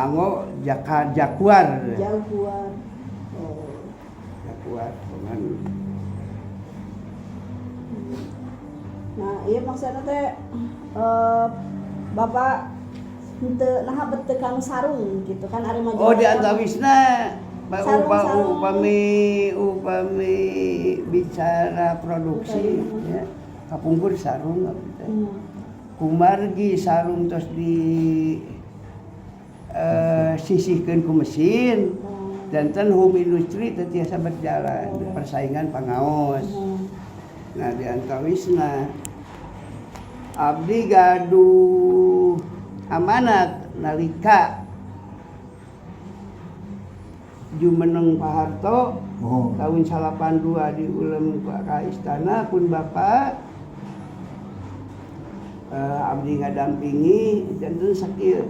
anggo jaguar. Jaguar. Oh. Jaguar dengan Nah, iya maksudnya teh Bapak henteu naha beuteung kanu sarung gitu kan ari mah. Oh di antawisna upami bicara produksi ya kapungkur sarung kumargi sarung terus di sisihkeun ku mesin dan home industri teh tiasa berjalan persaingan pangaos. Nah di antawisna abdi gaduh amanat nalika jumeneng Pak Harto tahun 82 diulem ka istana pun Bapak abdi ngadampingi janten sakieu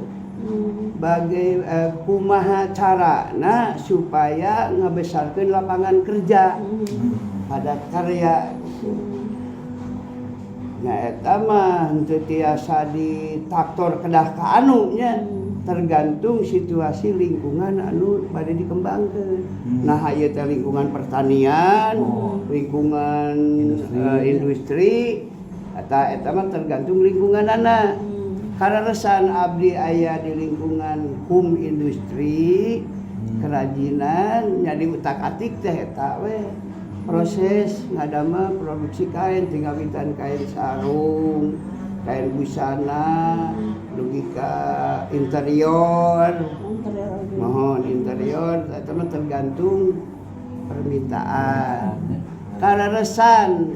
bagai kumaha carana supaya ngebesarkeun lapangan kerja padat karya. Nah eta mah henteu tiasa ditaktor kedah ka anu nya tergantung situasi lingkungan anu bade dikembangkeun. Nah ieu teh lingkungan pertanian, lingkungan industri eta mah tergantung lingkunganana. Kararesan abdi aya di lingkungan hum industri, kerajinan nya diutak-atik teh eta we. Proses ngadama produksi kain tinggal witan kain sarung, kain busana, dugi ka interior. Mohon interior eta mah tergantung permintaan. Kararesan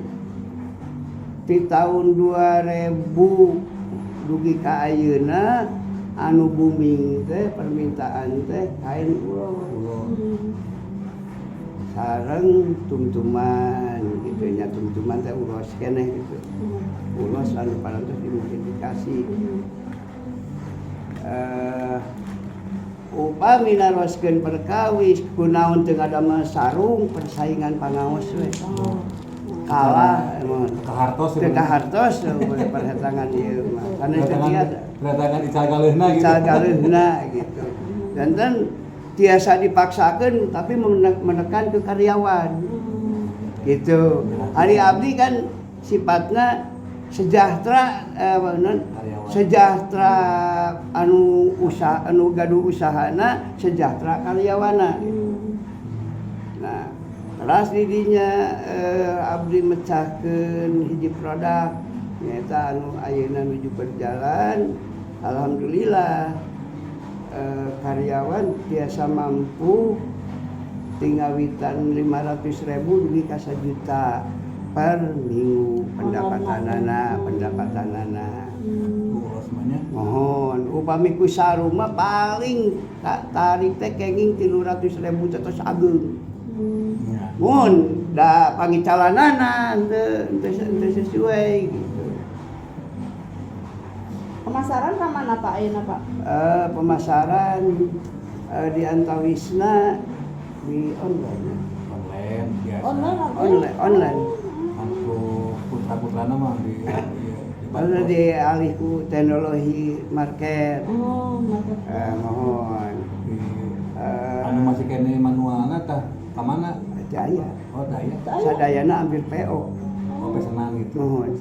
di tahun 2000 dugi ka ayeuna anu booming teh permintaan teh kain ulos. Sareng tumtuman gitu nya tumtuman teh ulos keneh gitu. Ulos anu parantos dimodifikasi. Upami naroskeun perkawis kunaon teu ngadamel sarung persaingan pangaos we. Kalah emang kahartos perhetangan ieu mah. Kana perhetangan ical galeuhna gitu. Ical galeuhna gitu. Dan tiasa dipaksakan tapi menekan ke karyawan gitu. Hari abdi kan sifatnya sejahtera sejahtera anu usaha anu gaduh usahana sejahtera karyawana. Nah teras didinya abdi mecahkeun hiji produk nyata anu ayeuna nuju berjalan. Alhamdulillah karyawan biasa mampu tinggal witan 500.000 dugi ka 1 juta per minggu pendapatanana. Mohon upami ku sarung mah paling tarik teh kenging 300.000 tetes ageung. Mohon da pangicalanana teu sesuai gitu. Pemasaran ka mana Pak ayeuna Pak? Pemasaran di antawisna di online biasa. Online. Anu putra-putrana mah di alih ku teknologi market. Market. Mohon. Anu masih kene manualna tah ka mana? Daya. Oh, daya. Sadayana ambil PO. Oh, pesanan gitu. Mohon.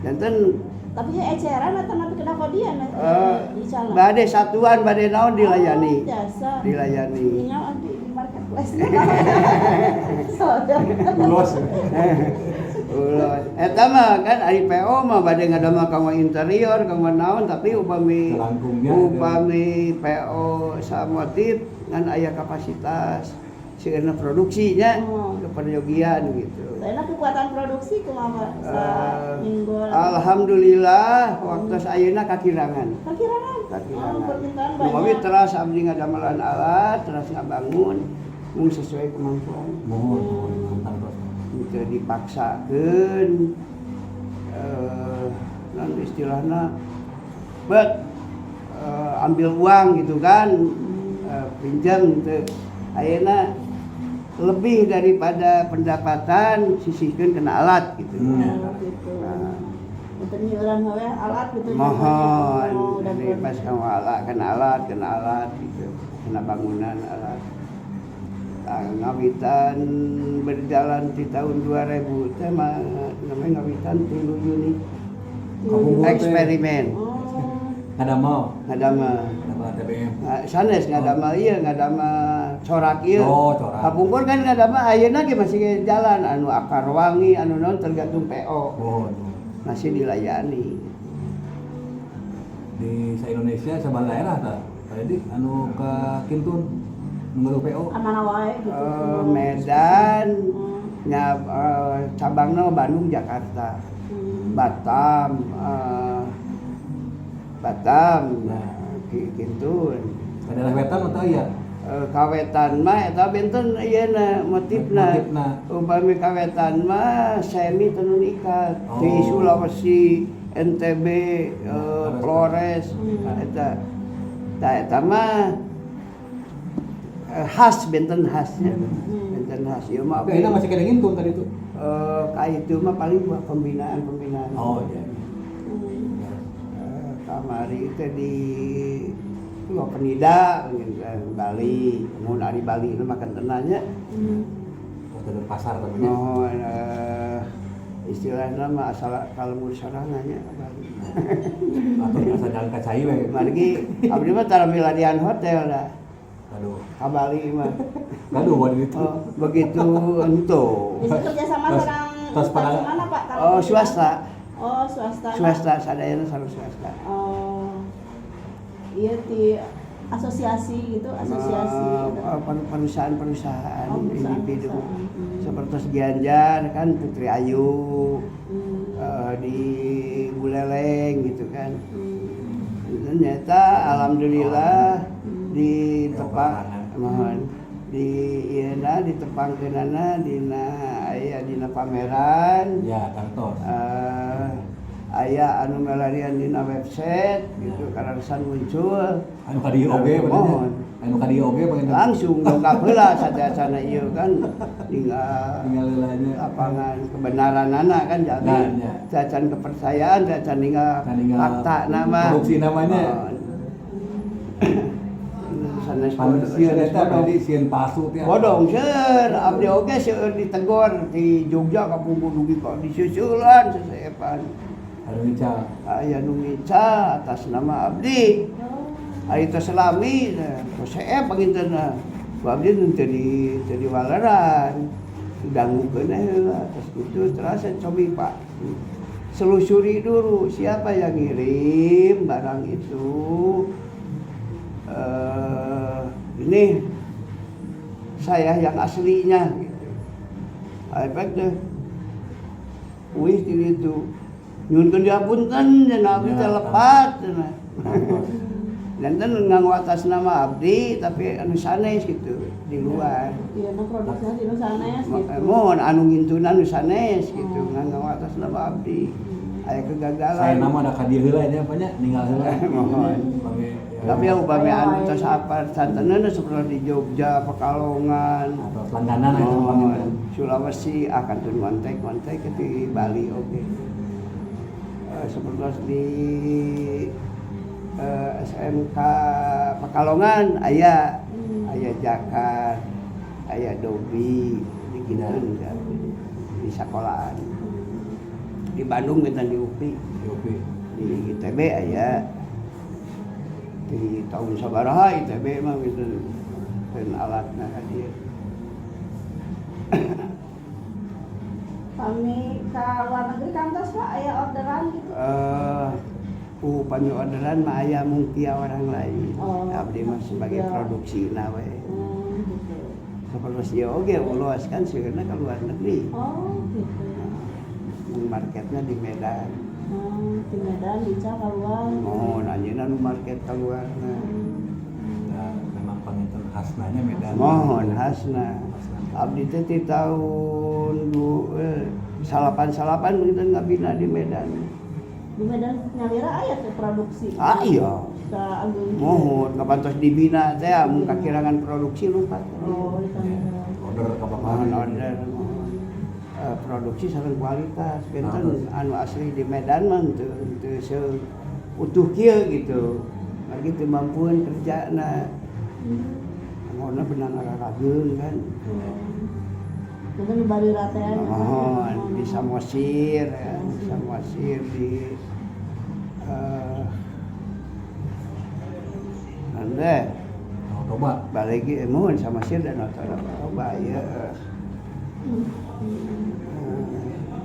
Janten tapi eceran atau nanti kena kodian di jalan. Bade satuan bade naon dilayani. Jasa. Dilayani. Tinggal di marketplace. Ulos. Ulos. Eta mah kan ari PO mah bade ngadamel kanggo interior, kanggo naon tapi upami PO samotif ngan aya kapasitas sieuna produksinya keperyogian gitu. Lainnya kekuatan produksi kumaha minggu. Alhamdulillah waktu ayeuna kakirangan. Permintaan banyak. Mobil teras abdi ngadamelan alat, teras ngabangun mung sesuai kemampuan. Mohon. Itu dipaksakeun non istilahna ambil uang gitu kan. Pinjam teu ayeuna lebih daripada pendapatan sisihkeun kena alat gitu. Gitu. Nah, Untuk nyuran we alat gitu. Mohon, Oh, udah ini pas kamu alat, kena alat gitu, kena bangunan alat. Ngawitan berjalan di tahun 2000, teh namanya ngawitan 3 unit eksperimen. Oh. Ada mau TBM. Sanes ngadama ieu, ngadama corak ieu. Oh, corak. Kapungkur kan ngadama ayeuna ge masih jalan anu akar wangi anu naon tergantung PO. Oh. Masih dilayani. Di se-Indonesia sabaraha daerah tah? Tadi anu ke Kintun nunggu PO. Amana wae gitu. Medan nya cabangna Bandung, Jakarta. Batam Kintun. Daerah wetan atau iya? Kawetan mah eta benten ieu motifna. Upami kawetan mah semi tenun ikat di Sulawesi, NTB, Flores eta. Eta mah khas benten khasnya. Benten khas ieu mah. Kayaknya masih kena ngintun tadi itu. Itu mah paling buat pembinaan. Oh iya. Kamari itu di Penida, Bali, mun ari Bali itu makan tenanya. Ke pasar namanya. Mohon istilahnya mah asal kalembur sarananya Bali. Atau asal jalan ka cai we. Margi abdi mah tara miladian hotel dah. Aduh. Ka Bali mah. Gaduh waduh itu. Begitu ento. Bisa kerja sama sareng instansi mana Pak? Swasta. Oh, swasta. Swasta sadayana sareng swasta. Oh. Iya di asosiasi gitu, asosiasi gitu. Perusahaan individu perusahaan. seperti Gianjar kan Putri Ayu di Buleleng gitu kan. Ternyata alhamdulillah ditepang mohon di ieu ditepangkeunana dina aya dina pameran Ya, kantor. aya anu melarian dina website gitu kararasan muncul Anu ka dieu oge benernya. Anu ka dieu oge pengen langsung dongkap heula sadayana ieu kan tinggal leulanya lapangan kebenaranana kan jadi cacan kepercayaan cacan tinggal fakta nama produksi namanya. Sanes Sieun eta tadi sieun palsu teh. bodong seueur abdi oge seueur ditegor di Jogja kapungkur dugi kok disusulan sesepan. Anu ngical. Aya nu ngical atas nama abdi. Ari teh selami seep pangintenna. Abdi nu teu diwaleran. Dangukeun heula terus kitu terus cobi Pak. Selusuri dulu siapa yang ngirim barang itu. Ini saya yang aslinya gitu. Efek deh. Wis gitu. Nyunkeun diapunten cenah abdi teh lepat cenah. Dan teh nganggo atas nama abdi tapi anu sanes gitu di luar. Iya, nu produksi di sanes gitu. Mohon anu ngintunan anu sanes gitu nganggo atas nama abdi. Aya kegagalan. Saya nama ada ka dieu heula nya apa nya ninggal heula. Mohon. Tapi upami anu tos apa santenna seperti di Jogja, Pekalongan atau langganan itu panggilnya. Sulawesi akan tun mantek di Bali oke. Seperti di SMK Pekalongan aya Jakar, aya Dobi di Kinten di sekolahan. Di Bandung kita di UPI. Di ITB aya di tahun sabaraha ITB mah gitu dan alatna hadir. Kami ke luar negeri kantos Pak aya orderan gitu. Panyu orderan mah aya mungkin orang lain. Oh, Abdi mah sebagai ya. produksi we. Gitu. Seperti dia oge ulos kan sieuna ke luar negeri. Oh, gitu. Marketnya di Medan. Di Medan bisa keluar. Oh, anjeunna nu market keluar. Nah, memang panginten khasnanya Medan. Mohon khasna. Abdi teh ti tahun salapan begitu ngabina di Medan. Di Medan nyalira aya teh produksi. Iya. Ka Agung. Mohon kapantos dibina teh mun kakirangan produksi lompat. Oh, di Tangerang. Order ka Mohon Bapak. order. produksi sareng kualitas. Benten anu asli di Medan mah teu seutuh kieu gitu. Lagi teu mampuan kerjana. Angonna benang aragageun kan. Itu di Bali Ratean. Di Samosir ya, di Samosir di ande Toba. balik mun Samosir dan Toba ya.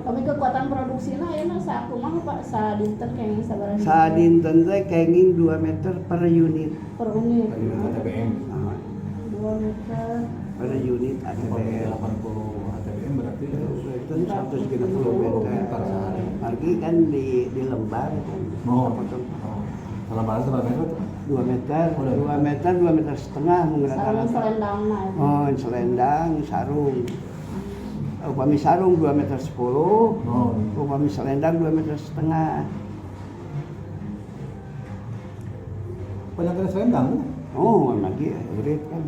Kami kekuatan produksinya ayeuna sakumaha Pak sadinten kenging sabaraha? Sadinten teh kenging 2 meter per unit. Per unit. ATBM. 2 meter. Per unit ATBM. 80 ATBM berarti Itu 130 meter. Lagi kan di lembar kan. Lembar itu berapa meter? 2 meter, 2 meter, 2 meter setengah menggerakkan. Sarung selendangna. Selendang, sarung. Upami sarung 2 meter 10, upami selendang 2 meter setengah. Banyak selendang. Lagi urip kan.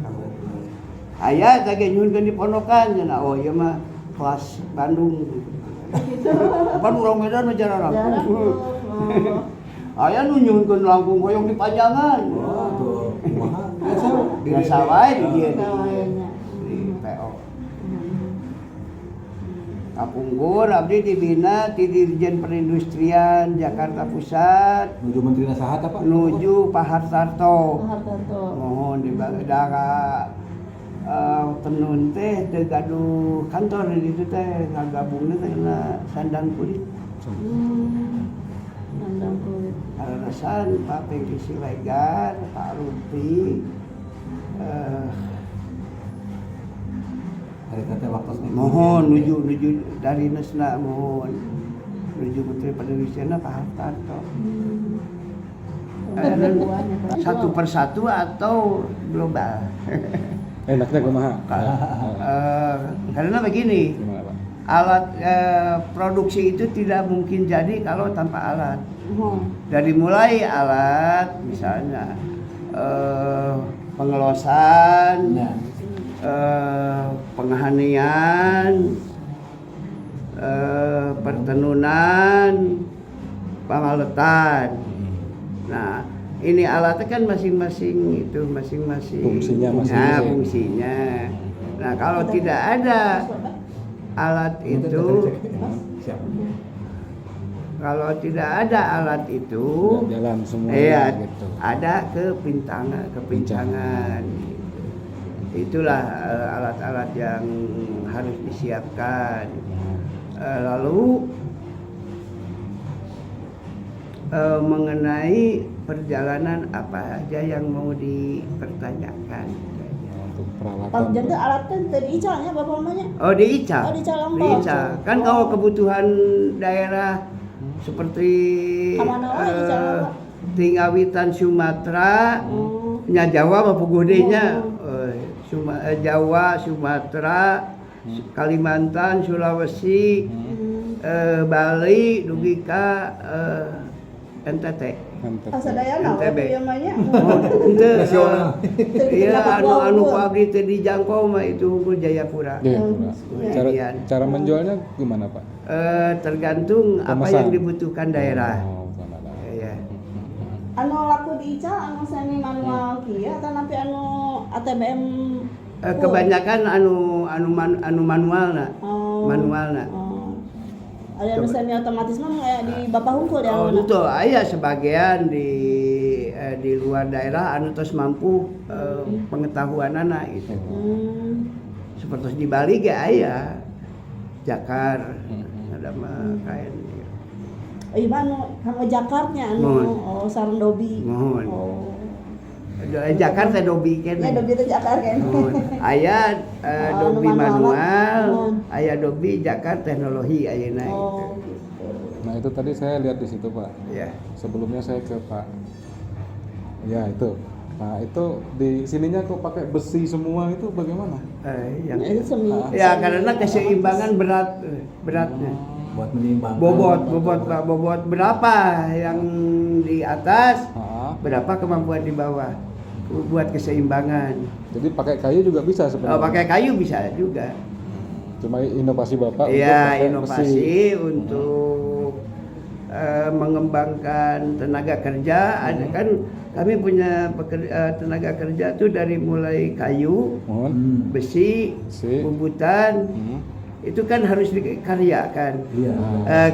Aya tadi nyunkeun di Pondokan cenah. Oh ieu mah kelas Bandung. Apa nu urang Medan mah jarang. Aya nu nyunkeun langkung hoyong di Pajangan. Tuh, kumaha? Biasa wae di dieu di PO. Kapungkur abdi dibina ti Dirjen Perindustrian Jakarta Pusat Menuju Menteri Nasahat apa? menuju Pak Hartarto. Hartanto. Mohon dibagedaka tenun teh teu gaduh kantor di ditu teh ngagabungna teh na sandang kulit. Sandang kulit. Alasan Pak Pengki Siregar, Pak Rupi, Hari kata waktu mohon nuju dari Nesna mohon nuju Menteri Perindustrian Pak Hartarto. Satu persatu atau global. Enaknya kumaha? Karena begini, Gimana, Pak? alat produksi itu tidak mungkin jadi kalau tanpa alat. Dari mulai alat misalnya pengelosan, penghanian, pertenunan, pengaletan. Nah, ini alatnya kan masing-masing Fungsinya masing-masing. Nah, fungsinya. Nah, kalau tidak ada alat itu, kalau tidak ada alat itu, jalan semua gitu. ada kepincangan. Itulah alat-alat yang harus disiapkan. Lalu mengenai perjalanan apa aja yang mau dipertanyakan. Untuk peralatan. Pak jadi alatnya dari icalnya Bapak namanya? Oh, di Ical. Oh, di Ical Lampau. Di Ical. Kan kalau kebutuhan daerah seperti Kamana wae di Ical Lampau? Tingawitan Sumatera, nya Jawa mah pugudenya. Jawa, Sumatera, Kalimantan, Sulawesi, Bali, dugi ka NTT. Asadayana NTB. ieu mah nya. Henteu. Iya, anu pabrik teh dijangkau mah itu unggul Jayapura. Cara menjualnya gimana, Pak? Tergantung apa Pemesan. yang dibutuhkan daerah. Iya. Anu laku di Ical anu semi manual kieu atau napi anu ATBM? Kebanyakan anu manualna. Manualna. Ada anu semi otomatis mah kayak di Bapak Hungkul ya. Oh, itu aya sebagian di luar daerah anu tos mampu pengetahuanana itu. Seperti di Bali ge aya Jakar ada mah kain. Ieu mah anu kanggo Jakartnya anu sareng dobi. Mohon. Oh. Jakarta dobi Ya kene. dobi teh Jakar kan. Aya dobi manual. manual, aya dobi Jakar teknologi ayeuna gitu. Oh, gitu. Nah, itu tadi saya lihat di situ, Pak. Ya. Sebelumnya saya ke Pak. Ya, itu. Nah, itu di sininya kok pakai besi semua itu bagaimana? Yang Itu semi. ya karena keseimbangan beratnya. Buat menyeimbangkan Bobot berapa yang di atas, berapa kemampuan di bawah, buat keseimbangan. Jadi pakai kayu juga bisa sebenarnya. Pakai kayu bisa juga. Cuma inovasi Bapak untuk Iya, pakai inovasi besi. untuk mengembangkan tenaga kerja. Ada kan kami punya tenaga kerja tuh dari mulai kayu, besi, Besi. bumbutan. Hmm. Itu kan harus dikaryakan. Iya.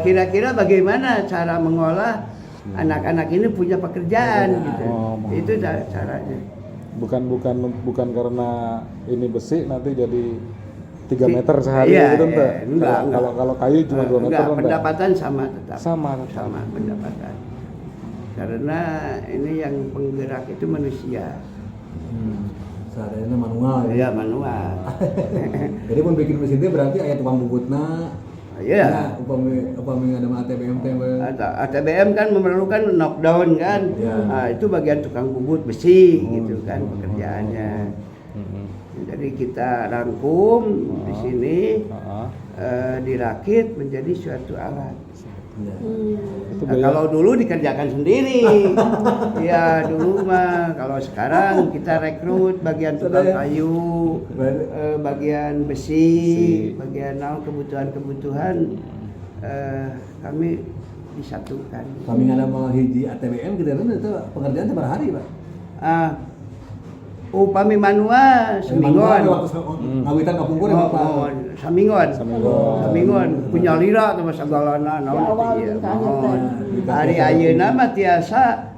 Kira-kira bagaimana cara mengolah anak-anak ini punya pekerjaan gitu. Oh, Itu caranya. Bukan karena ini besi nanti jadi 3 meter sehari Iya, gitu iya. enggak. Enggak. Kalau kayu cuma 2 meter Enggak, enggak. pendapatan sama tetap. Sama. Pendapatan. Karena ini yang penggerak itu manusia. Seadanya manual. Ya manual. Jadi pun bikin mesin itu berarti aya tukang bubutna. Iya. Nah, upami ada mah ATBM teh. ATBM kan memerlukan knockdown kan. Iya. Nah, itu bagian tukang bubut besi gitu kan pekerjaannya. Hmm. Jadi kita rangkum di sini Heeh. dirakit menjadi suatu alat. Iya. Itu Nah, biaya- kalau dulu dikerjakan sendiri, ya dulu mah. Kalau sekarang kita rekrut bagian tukang kayu, bagian besi, bagian kebutuhan-kebutuhan kami disatukan. Kami ada mau hiji ATBM kita itu pengerjaan teh berhari, Pak. Upami manua semingguan. Waktu ngawitan kapungkur ya, Pak. Samingguan punya lira atau sagalana Ya, awal ieu kan mohon. teh. Hari ayeuna mah tiasa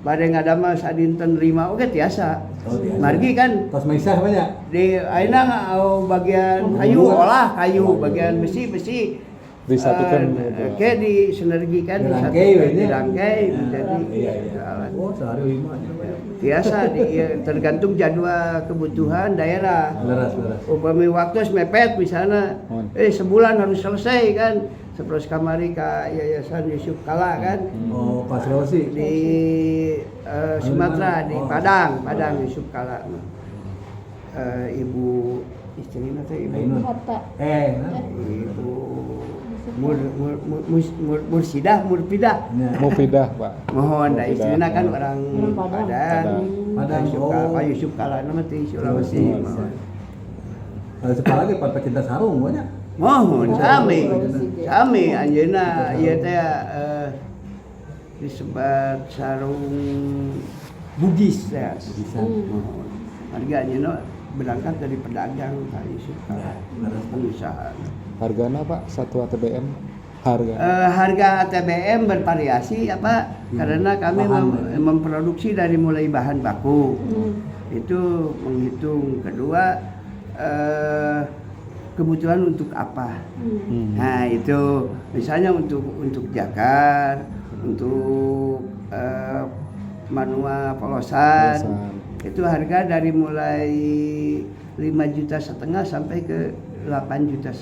bade ngadamel sadinten 5 oge tiasa. Oh, tiasa. Margi kan Tos maisah banyak. di ayeuna bagian kayu olah kayu, bagian besi Disatukan. kayak disinergikan Dirangkai, we nya. dirangkai menjadi Iya. alat. Oh, sehari 5 aja. Biasa tergantung jadwal kebutuhan daerah. Leras. Upami waktu mepet misalnya, sebulan harus selesai kan. Terus kamari ka Yayasan Yusuf Kala kan Oh, Pak Sulawesi. di Sumatera di Padang Yusuf Kala. Ibu istrinya teh Ibu Ainun. Kota. Ibu Mursidah. Mufidah, Pak. Mohon dah Mufidah. istrinya kan orang Padang. Padang. Pak Yusuf Kala nama teh Sulawesi. Mohon. Ada sekolah lagi Pak Pecinta Sarung banyak. Mohon sami anjeunna ieu teh disebat sarung Bugis ya. Bugisan. Mohon. Harga anjeunna berangkat dari pedagang Ka Yusuf Kala. Pengusaha. Hargana, Pak, satu ATBM? Harga. Harga ATBM bervariasi ya Pak, karena kami memproduksi dari mulai bahan baku. Itu menghitung. Kedua kebutuhan untuk apa. Nah itu misalnya untuk jakar, untuk manual polosan, itu harga dari mulai 5,5 juta sampai ke 8,5 juta.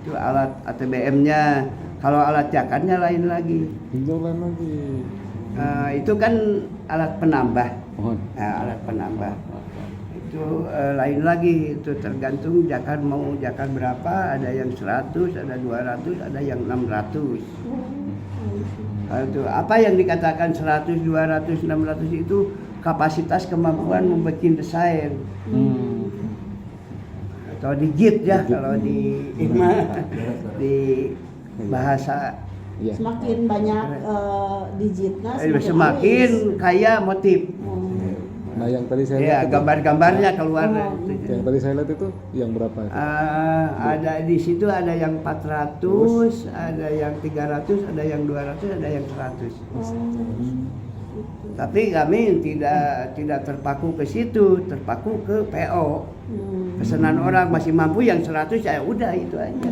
Itu alat ATBM-nya. Kalau alat jakarnya lain lagi. Itu kan alat penambah. Alat penambah. Itu lain lagi, itu tergantung jakar mau jakar berapa, ada yang 100, ada 200, ada yang 600. Itu apa yang dikatakan 100, 200, 600 itu kapasitas kemampuan membuat desain. Atau digit ya kalau di bahasa. Semakin banyak digitnya Semakin kaya motif. Nah, yang tadi saya Ya, lihat itu, gambar-gambarnya keluar. yang tadi saya lihat itu yang berapa itu? Ada di situ ada yang 400, ada yang 300, ada yang 200, ada yang 100. Tapi kami tidak terpaku ke situ, terpaku ke PO. Pesanan orang masih mampu yang 100 ya udah itu aja.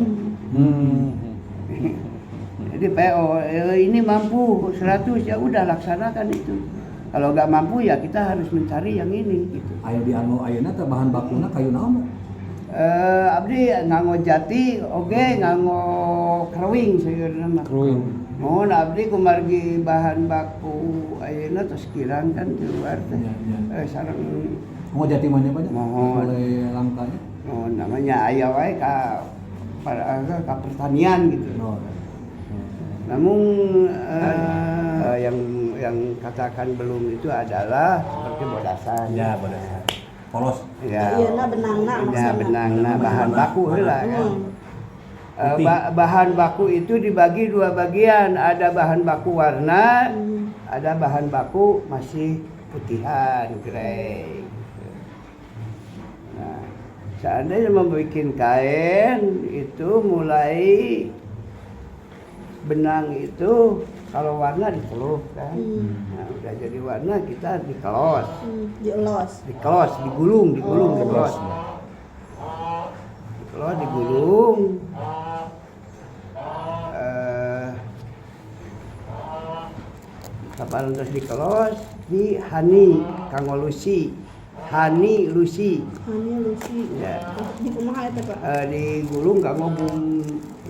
Jadi PO ini mampu 100 ya udah laksanakan itu. Kalau nggak mampu ya kita harus mencari yang ini gitu. Ayo di anu ayeuna teh bahan bakuna kayu naon? Abdi nganggo jati, oge nganggo krewing sayeureuna mah. Krewing. Mohon abdi kumargi bahan baku ayeuna tos kirang kan di luar teh. Sareng Mau jati mah banyak. Mohon. Mulai langkanya. oh namanya aya wae ka pertanian gitu. Namun yang katakan belum itu adalah seperti bodasan. Ya, bodasan. polos. Ya. Iya na benangna Ya maksudna. benangna bahan baku heula kan. Putih. Bahan baku itu dibagi dua bagian, ada bahan baku warna, ada bahan baku masih putihan, grey. Nah, seandainya membuat kain itu mulai benang itu kalau warna dikeluh kan. Nah, udah jadi warna kita dikelos, Diolos. digulung, dikelos. Dikelos, digulung. Kapan terus dikelos di hani kanggo lusi. Hani lusi. Hani lusi. Ya. Di kumaha eta Pak? Digulung kanggo bum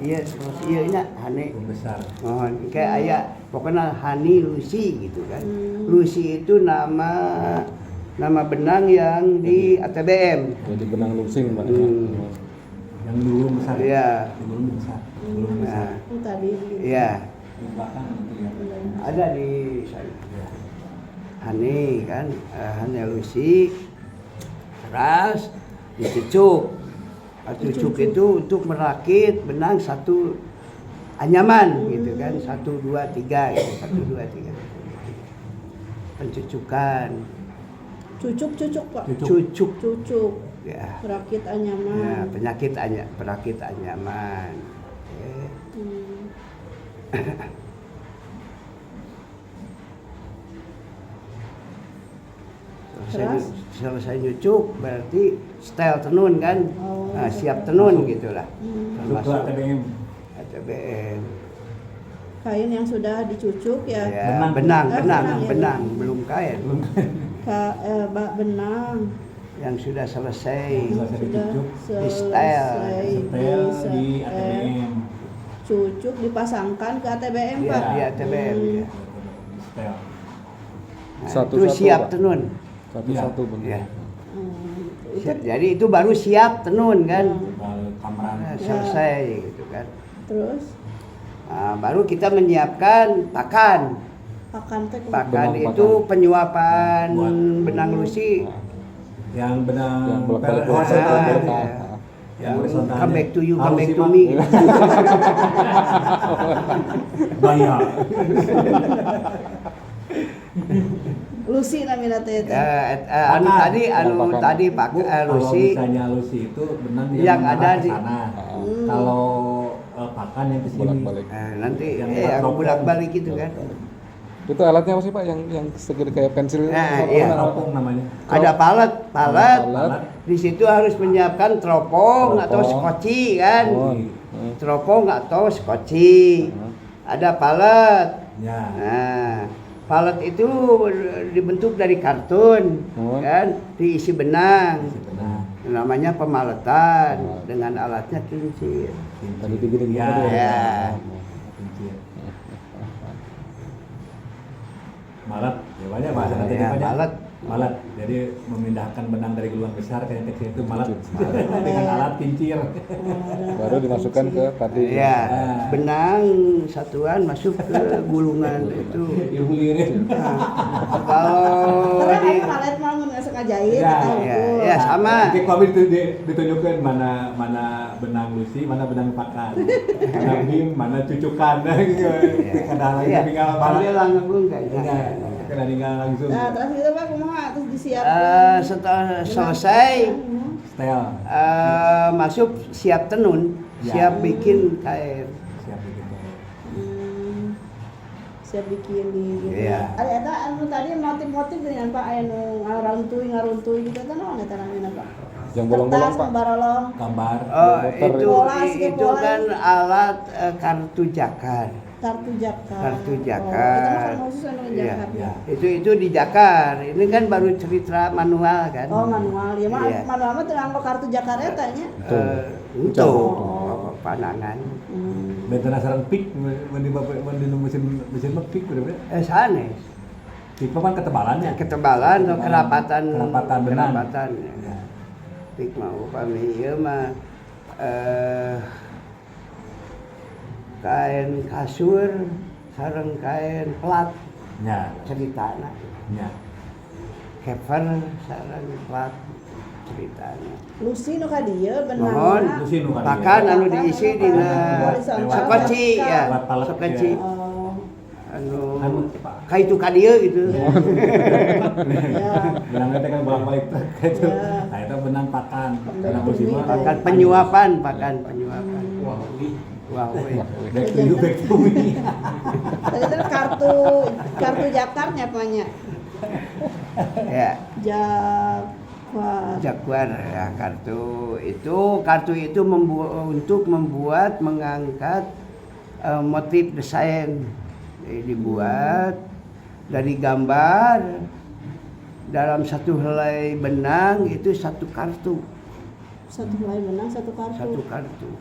iya terus iya nya hani Besar. mohon kayak aya pokoknya hani lusi gitu kan. Lusi itu nama benang yang di ATBM. Jadi benang lusing Pak. Yang digulung besar. Iya. Digulung besar. Digulung besar. Nah, Tadi. iya. Di belakang itu ya. Ada di sana. Hani kan, hani lusi, keras, dicucuk. Cucuk itu untuk merakit benang satu anyaman gitu kan, 1, 2, 3 gitu, 1, 2, 3. Pencucukan, Cucuk Pak. cucuk, Cucuk. ya, Perakit ya anyaman. perakit anyaman. Oke. Terus? Selesai nyucuk berarti style tenun kan. Nah, siap tenun gitulah. Masuk ATBM. ATBM. Kain yang sudah dicucuk ya. Ya, Benang. benang, belum kain. Benang Yang sudah selesai. Selesai dicucuk. Di style. Setel di ATBM. Cucuk dipasangkan ke ATBM Iya, Pak. di ATBM. Ya. Setel. Nah, Satu-satu, itu siap Pak. tenun. Satu-satu benang. Ya. Itu Jadi itu baru siap tenun kan. Kalau kameran. Nah, selesai gitu kan. terus Nah, baru kita menyiapkan pakan. akan teh Pakan Benang itu pakan. penyuapan Buat. benang lusi. Yang benang Yang bolak-balik. horizontal. Ah, belakang. ya. Yang horizontalnya. Come back to you, come Harus back sih, to Pak. me. Bayar. Lucy namina teh eta. Anu Pakan. tadi, Pakan. Pak Bu, kalau lusi. misalnya lusi itu benang Yang mengarah ada ke di- sana. Kalau pakan yang ke sini. Bolak-balik. Nanti Yang aku teropong. bolak-balik gitu kan. Itu alatnya apa sih Pak yang segede kayak pensil? Nah, Apa iya. namanya? Teropong namanya. Ada palet. Palet. Di situ harus menyiapkan teropong atau Teropong. skoci kan. Oh. Teropong atau skoci. Ada palet. Ya. Nah, palet itu dibentuk dari kartun, Oh. kan, diisi benang. Benang. Namanya pemaletan dengan alatnya kincir. Tadi digini Ya. Ya. Kincir. Malat, ya banyak bahasa nanti Ya, banyak. malet. Malat. Jadi memindahkan benang dari gulungan besar ke yang kecil itu malat. Dengan alat kincir. Baru dimasukkan ke tadi. Ya, benang satuan masuk ke gulungan itu. Ilmu lirik. Nah, kalau Karena di kan palet mah mun asa ngajahit Ya, eta ya, unggul. ya, sama. Nanti kami ditunjukkan mana benang lusi, mana benang pakan, mana bim, mana cucukan, gitu. Kadang lagi Iya, tinggal ambil malah. langsung kayaknya. Kena tinggal langsung. Nah, terus gitu Pak kumaha terus disiapkan. Setelah selesai Setel. masuk siap tenun, Ya. siap bikin kain. Siap begitu. Siap bikin di gitu. Iya. Ada eta anu tadi motif-motif dengan Pak aya nu ngaruntuy gitu eta naon eta namanya Pak? Yang bolong-bolong, Kertas, Pak. barolong. Gambar. Oh, Motor itu Polas, itu polas. kan alat kartu jakar. Kartu jakar. Kartu Oh, jakar. itu mah kan khusus anu Iya. jakar. Ya. Itu di jakar. Ini kan baru cerita manual kan. Oh, manual. Ya mah Iya. manual mah teu nganggo kartu jakar eta nya. Untuk Oh. panangan. Dan penasaran pik, mesin pik bener-bener. Sanes. Pik kan ketebalannya. Ketebalan atau kerapatan Kerapatan benang. kerapatan. Ya. Pik mau kami ieu mah kain kasur sareng kain plat Ya. ceritana. Ya. Cover sareng plat ceritanya. Lucy nu ka dieu Mohon, benangna. Lucy nu ka dieu. pakan anu diisi dina sekoci ya, Lewat palet, sekoci. ya. Oh. Anu kaitu ka dieu gitu. Ya. Benangnya teh kan bolak-balik gitu. Ya. Nah, itu benang pakan. Benang Benang Lucy mah Pakan penyuapan, pakan penyuapan. Wah, Wow, back to you, back to me. Tadi itu kartu Jakarta apanya? ya. Jaguar. Jaguar ya, kartu itu untuk membuat mengangkat motif desain. Jadi dibuat dari gambar dalam satu helai benang itu satu kartu. Satu helai benang, satu kartu. Satu kartu.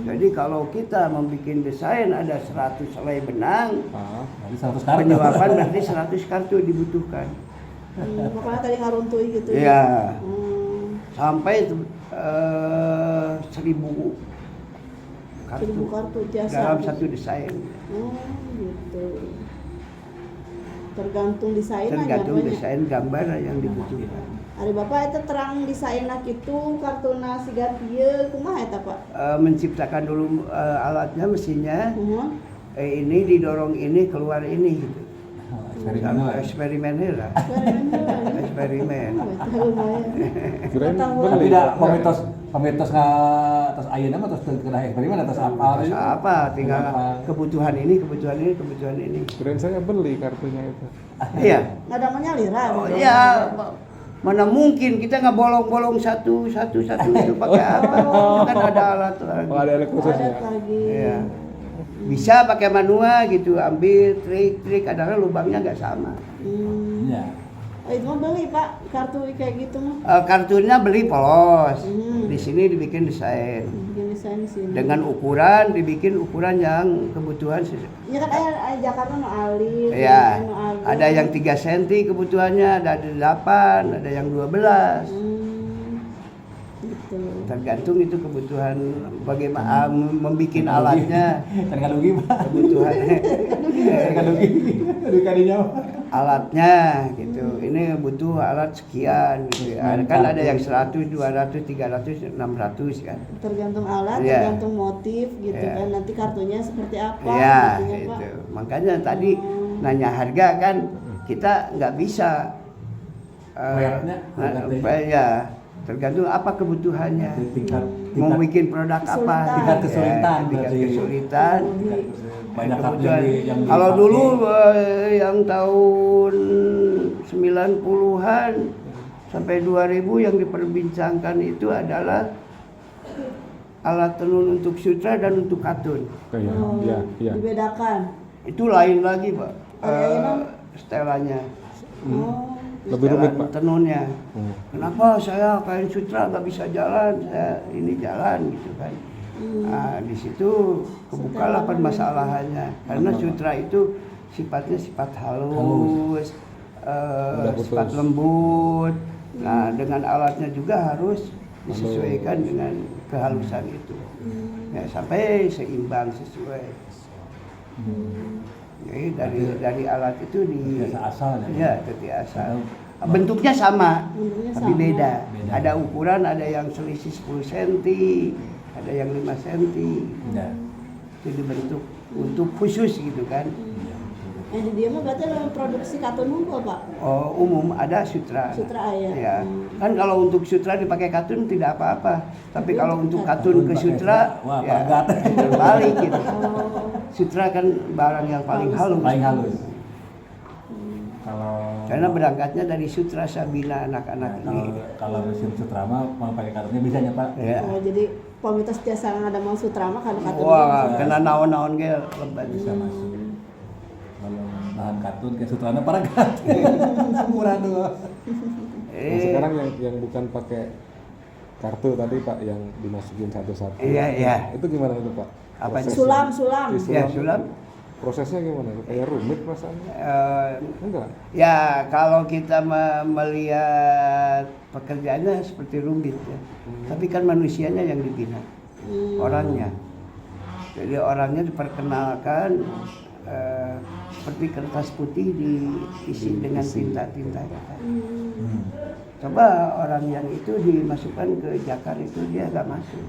Jadi kalau kita membuat desain ada 100 helai benang, Berarti 100 kartu. penyuapan berarti 100 kartu dibutuhkan. Pokoknya tadi ngaruntui gitu. Iya. Hmm. Sampai 1000 kartu 1000 kartu jasa. dalam satu desain. Oh, gitu. Tergantung desain Tergantung aja desain gambar yang dibutuhkan. Ari Bapak itu terang desainna kitu kartuna siga kieu kumaha eta Pak? Menciptakan dulu alatnya, mesinnya. Heeh. Ini didorong ini keluar ini gitu. Eksperimen. Eksperimen lah. Eksperimen. Kirain Tapi beli. tidak pemitos atas ayeuna mah terus kena eksperimen atas apa? Terus apa? Tinggal Kenapa? kebutuhan ini. Kirain saya beli kartunya itu. Iya. Nggak ada menyalira. Oh iya. Mana mungkin kita nggak bolong-bolong satu itu pakai apa? Kan ada alat lagi. Oh, ada khususnya. Ada lagi. Iya. Bisa pakai manual gitu, ambil trik-trik, kadang-kadang lubangnya nggak sama. Iya. Itu mah beli Pak, kartu kayak gitu mah. Kartunya beli polos, Hmm. di sini dibikin desain. Bikin desain di sini. Dengan ukuran, dibikin ukuran yang kebutuhan. Ya kan aya Jakarta nu alif, Ya, nu alif. ada yang 3 cm kebutuhannya, ada 8, ada yang 12. Gitu. Tergantung itu kebutuhan bagaimana membuat alatnya, Kan kan rugi, Pak. kebutuhannya. Kan rugi. Rugi kadinya. Alatnya gitu. Ini butuh alat sekian gitu. Kan ada yang 100, 200, 300, 600 kan. Tergantung alat, Iya. tergantung motif gitu Iya. kan. Nanti kartunya seperti apa Ya, gitu ya, Pak. itu. Makanya tadi nanya harga kan kita nggak bisa Lihatnya, harganya. ya tergantung apa kebutuhannya. Tingkat Mau bikin produk apa? Kesulitan. Tingkat kesulitan Ya, tingkat berarti. kesulitan. banyak Kebutuhan. yang Kalau dipakai. dulu yang tahun 90-an sampai 2000 yang diperbincangkan itu adalah alat tenun untuk sutra dan untuk katun. Iya, Oh, iya. dibedakan. Itu lain lagi, Pak. Ada Setelannya. Oh, Lebih rumit, Setelan Pak. tenunnya. Hmm. Kenapa saya kain sutra nggak bisa jalan, saya ini jalan gitu kan. Nah, di situ kebukalah permasalahannya karena sutra itu sifatnya sifat halus, Mudah putus. sifat lembut. Nah, dengan alatnya juga harus disesuaikan dengan kehalusan itu. Ya, sampai seimbang sesuai. Jadi dari alat itu Biasa asal ya, dari asal. Bentuknya sama, Bentuknya tapi sama. beda. Beda. Ada ukuran, ada yang selisih 10 cm, ada yang 5 cm. Ya. Itu dibentuk untuk khusus gitu kan. Yang di dia mah berarti lo produksi katun unggul Pak. Oh, umum ada sutra. Sutra aya. Ya. Kan kalau untuk sutra dipakai katun tidak apa-apa. Tapi kalau untuk katun ke sutra, Wah, ya bangga. terbalik gitu. Oh, Sutra kan barang yang paling halus. Paling halus. Kalau Karena berangkatnya dari sutra Sabina anak-anak kalau ini. kalau mesin sutra mah mau pakai kartunya bisa ya, Pak. Ya. oh, jadi komunitas jasa ada mau sutra mah kalau katun. Wah, kena naon-naon ge lebat. Bisa masuk. Kalau bahan kartun kayak sutranya parah kan. Murah tuh. Nah, sekarang yang bukan pakai kartu tadi Pak yang dimasukin satu-satu. Iya, iya. Itu gimana itu Pak? Apa itu? Sulam. Ya, sulam. Prosesnya gimana? Kayak rumit rasanya? Enggak. Ya, kalau kita melihat pekerjaannya seperti rumit ya. Tapi kan manusianya yang dibina. Orangnya. Jadi orangnya diperkenalkan seperti kertas putih diisi dengan tinta-tinta. Hmm. Coba orang yang itu dimasukkan ke Jakar itu dia gak masuk.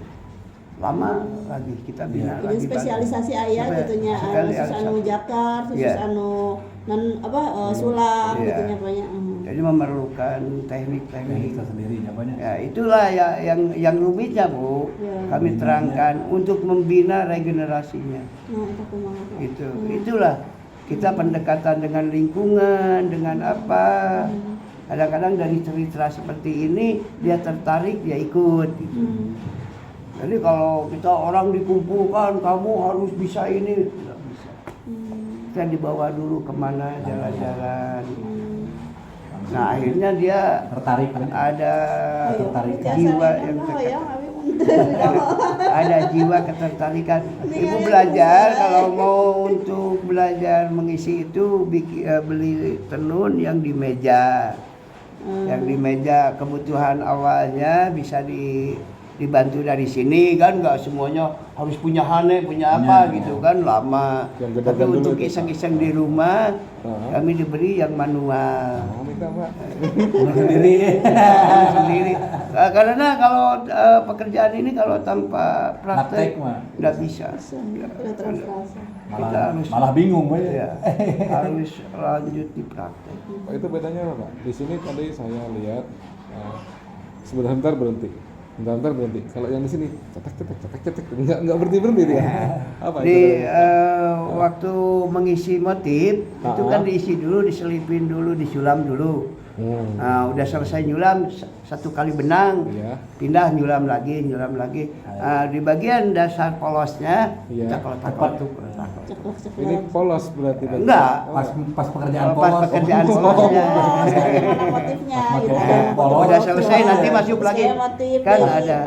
Lama lagi kita bina Ini lagi. spesialisasi ayah gitunya, khusus anu jakar, khusus Iya. anu sulam Iya. gitunya banyak. Jadi memerlukan teknik-teknik. tersendirinya banyak. Ya itulah ya yang rumitnya Bu. Ya. Kami terangkan untuk membina regenerasinya. Nah, itu kumaha. Itu itulah kita pendekatan dengan lingkungan, dengan apa. Kadang-kadang dari cerita seperti ini dia tertarik, dia ikut. Gitu. Jadi kalau kita orang dikumpulkan, kamu harus bisa ini, tidak bisa. Kita dibawa dulu kemana jalan-jalan. Nah akhirnya dia Tertarik kan? ada Tertarik. jiwa yang ada jiwa ketertarikan. Ibu belajar kalau mau untuk belajar mengisi itu beli tenun yang di meja. Yang di meja kebutuhan awalnya bisa dibantu dari sini kan, nggak semuanya harus punya hane, punya apa gitu kan, lama. Yang gede-gede Tapi dulu untuk itu, iseng-iseng di rumah kami diberi yang manual. Oh, minta Pak. Sendiri. Sendiri. Karena kalau pekerjaan ini kalau tanpa Praktek, praktek mah. nggak bisa. Malah bingung banyak. Ya, harus lanjut di praktek. Pak, itu bedanya apa Pak? Di sini tadi saya lihat sebentar berhenti. Bentar berhenti. Kalau yang di sini cetek nggak berhenti dia. Apa Di itu? waktu mengisi motif itu kan diisi dulu, diselipin dulu, disulam dulu. Nah, udah selesai nyulam satu kali benang, Iya. pindah nyulam lagi. Di bagian dasar polosnya Iya. kita kotak-kotak. Ini polos berarti. Pak? Enggak. Pas pekerjaan Pas polos. pekerjaan polosnya. Motifnya gitu. Polos. Udah selesai nanti masuk lagi. Motif Kan deh. ada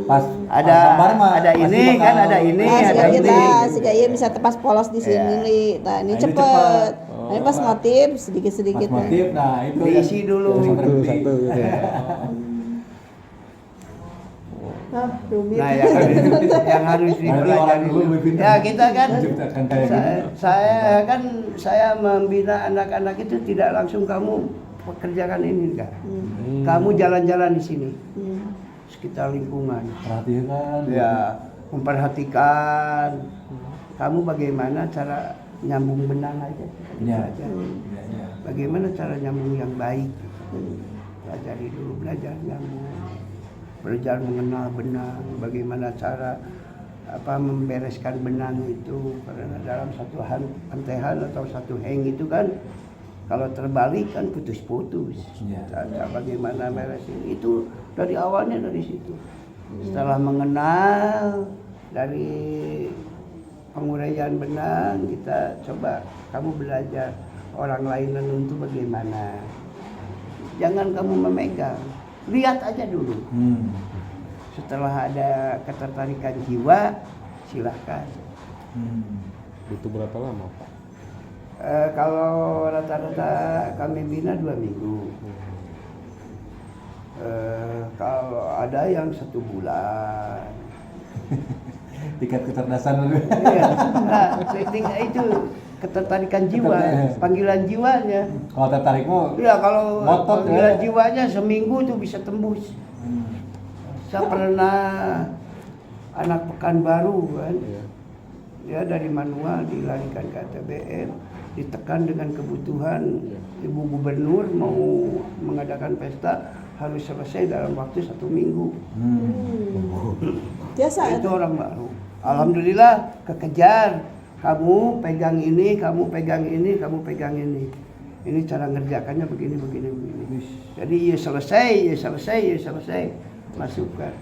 Pas ada gambar mah ada pasti ini bakal- kan ada ini Nah, ada sehingga ini. kita sehingga bisa tepas polos di sini Iya. Li. Nah, ini Nah, ini cepet. cepet. Nah, ini pas motif sedikit-sedikit. Pas motif, nah itu Diisi yang- dulu. yang berhenti. Satu gitu. Rumit. Nah, yang harus Berarti orang dipelajari. dulu lebih pintar. Ya kita kan Menciptakan kayak gini. saya membina anak-anak itu tidak langsung kamu pekerjakan ini enggak. Kamu jalan-jalan di sini sekitar lingkungan. Perhatikan. Ya, memperhatikan kamu bagaimana cara nyambung benang aja. Iya. Pelajari. Iya. Bagaimana cara nyambung yang baik. Pelajari dulu, belajar nyambung. Belajar mengenal benang, bagaimana cara membereskan benang itu, karena dalam satu antehan atau satu hang itu kan kalau terbalik kan putus-putus. Iya. Cara bagaimana beresin itu dari awalnya dari situ. Setelah mengenal dari penguraian benang, kita coba kamu belajar orang lain menenun itu bagaimana. Jangan kamu memegang, lihat aja dulu. Setelah ada ketertarikan jiwa, silahkan. Butuh berapa lama Pak? Kalau rata-rata kami bina 2 minggu. Kalau ada yang 1 bulan. Tingkat kecerdasan dulu. Iya, nah, itu ketertarikan jiwa, panggilan jiwanya. Kalau tertarik mau. Iya, kalau Ngotot, panggilan ya. jiwanya seminggu tuh bisa tembus. Saya pernah anak Pekanbaru kan, dia dari manual dilarikan ke ATBM, ditekan dengan kebutuhan Ibu Gubernur mau mengadakan pesta harus selesai dalam waktu 1 minggu. Biasa Itu orang baru. Alhamdulillah kekejar. Kamu pegang ini, kamu pegang ini, kamu pegang ini. Ini cara ngerjakannya begini. Jadi ya selesai. Masukkan.